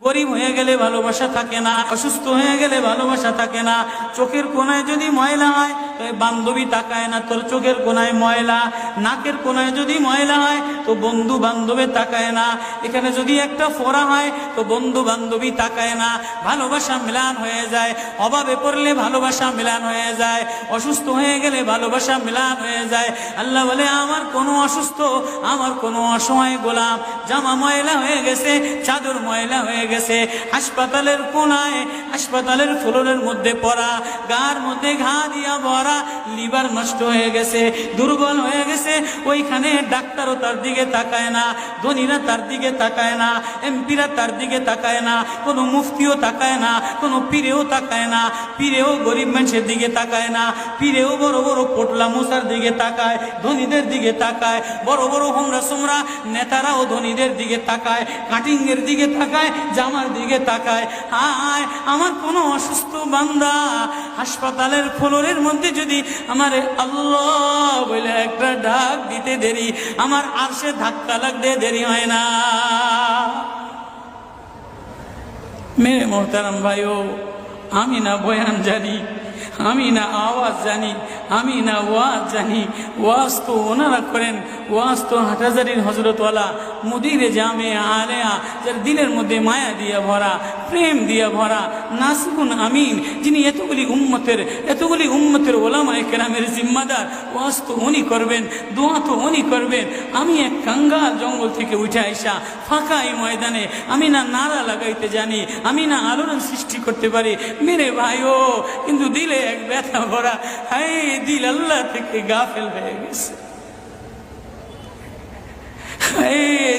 গরিব হয়ে গেলে ভালোবাসা থাকে না, অসুস্থ হয়ে গেলে ভালোবাসা থাকে না। চোখের কোনায় যদি ময়লা হয় তো বান্ধবী তাকায় না তোর চোখের কোনায় ময়লা, নাকের কোনায় যদি ময়লা হয় তো বন্ধু বান্ধবে তাকায় না, এখানে যদি একটা ফোড়া হয় তো বন্ধু বান্ধবী তাকায় না। ভালোবাসা মিলান হয়ে যায়, অভাবে পড়লে ভালোবাসা মিলান হয়ে যায়, অসুস্থ হয়ে গেলে ভালোবাসা মিলান হয়ে যায়। আল্লাহ বলে আমার কোনো অসুস্থ, আমার কোনো অসহায় গোলাম জামা ময়লা হয়ে গেছে, চাদর ময়লা হয়ে গেছে, হাসপাতালের কোনায় হাসপাতালের ফ্লোরের মধ্যে পড়া, গার মধ্যে ঘা দিয়া ভরা, লিভার নষ্ট হয়ে গেছে, দুর্বল হয়ে গেছে, ওইখানে ডাক্তারও তার দিকে তাকায় না, ধনীরা তার দিকে তাকায় না, এমপিরা তার দিকে তাকায় না, কোনো মুফতিও তাকায় না, কোনো পীরেও তাকায় না, পীরেও গরিব মানুষের দিকে তাকায় না, পীরেও বড় বড় পোটলা মুসার দিকে তাকায়, ধনীদের দিকে তাকায়, বড় বড় হোমরা সোমরা নেতারাও ধনীদের দিকে তাকায়, কাটিং এর দিকে তাকায়, জামার দিকে তাকায়। হায় আমার কোনো অসুস্থ বান্দা হাসপাতালের ফ্লোরের মধ্যে যদি আমার আল্লাহ বলে একটা ডাক দিতে দেরি, আমার আরশে ধাক্কা লাগতে দেরি হয় না। মেরে মোহতারাম ভাইও, আমি না বয়ান জানি, আমি না আওয়াজ জানি, আমি না ওয়াজ জানি, ওয়াজ তো ওনারা করেন, ওয়াজ তো হাটহাজারির হজরতওয়ালা মুদিরে জামে আলেয়া, যার দিলের মধ্যে মায়া দিয়া ভরা, প্রেম দিয়া ভরা, নাসিকুন আমিন, যিনি এতগুলি উম্মতের ওলামায়ে কেরামের জিম্মাদার, ওয়াজ তো উনি করবেন, দোয়া তো উনি করবেন। আমি এক কাঙ্গাল জঙ্গল থেকে উঠে আইসা ফাঁকা এই ময়দানে আমি না নারা লাগাইতে জানি, আমি না আলোড়ন সৃষ্টি করতে পারি মেরে ভাইও, কিন্তু দিলে এক ব্যথা ভরা, হায় দিল আল্লাহ থেকে গাফেল হয়ে গেছে,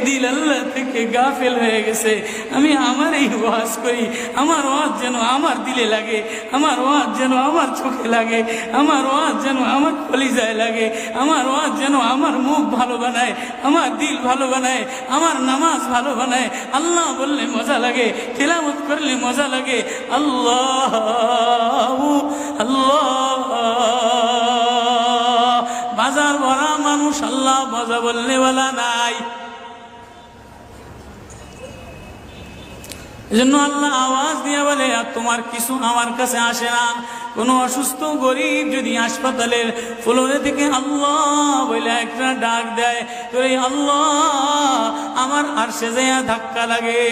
দিল আল্লাহ থেকে গাফেল হয়ে গেছে। আমি আমার এই ওয়াজ করি, আমার ওয়াজ যেন আমার দিলে লাগে, আমার ওয়াজ যেন আমার চোখে লাগে, আমার ওয়াজ যেন আমার কলিজায় লাগে, আমার ওয়াজ যেন আমার মুখ ভালো বানায়, আমার দিল ভালো বানায়, আমার নামাজ ভালো বানায়। আল্লাহ বললে মজা লাগে, তিলাওয়াত করলে মজা লাগে। আল্লাহ আল্লাহ, বাজার ভরা মানুষ, আল্লাহ মজা বললে বলা নাই। এজন্য আল্লাহ আওয়াজ দিয়ে বলে আর তোমার কিছু আমার কাছে আসে না। কোনো অসুস্থ গরিব যদি হাসপাতালের ফ্লোরে থেকে আল্লাহ বলে একটা ডাক দেয়, তো এই আল্লাহ আমার আরশে যাইয়া ধাক্কা লাগে।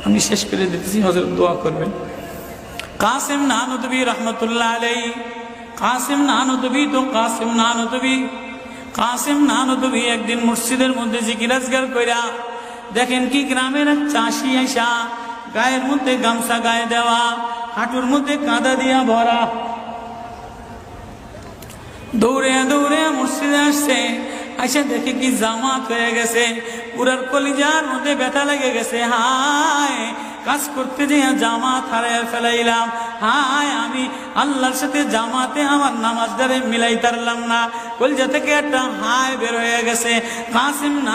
আমি শেষ করে দিতেছি, হযরত দোয়া করবেন। কাসিম নানুতুবি রহমতুল্লাহ আলাইহি, কাসিম নানুতুবি তো কাসিম নানুতুবি, কাসিম নানুতুবি একদিন মসজিদের মধ্যে জিকির আজকার কইরা দেখেন কি গ্রামের এক চাষি আইসা গায়ের মধ্যে গামছা গায়ে দেওয়া, হাঁটুর মধ্যে কাদা দিয়া ভরা, দৌড়ে দৌড়ে মসজিদে আসছে। আইসা দেখে কি জামাত হয়ে গেছে, পুরার কলিজার মধ্যে ব্যথা লেগে গেছে। হায় কাজ করতে যেয়ে জামাত হারায় ফেলাইলাম, হায় আমি আল্লাহর সাথে জামাতে আমার নামাজদারে মিলাই তারলাম না। কলিজা থেকে একটা হায় বের হয়ে গেছে। কাসিম না